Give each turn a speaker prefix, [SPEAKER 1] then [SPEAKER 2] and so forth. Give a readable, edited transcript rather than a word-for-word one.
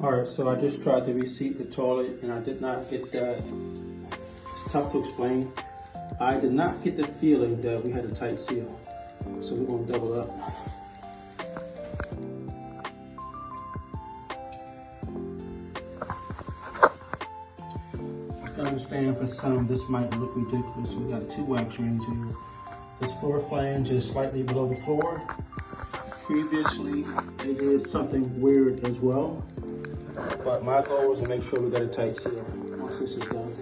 [SPEAKER 1] All right, so I just tried to reseat the toilet and I did not get that. It's tough to explain. I did not get the feeling that we had a tight seal. So we're gonna double up. I can understand for some this might look ridiculous. We got two wax rings here. This floor flange is slightly below the floor. Previously, they did something weird as well. But my goal was to make sure we got a tight seal once this is done.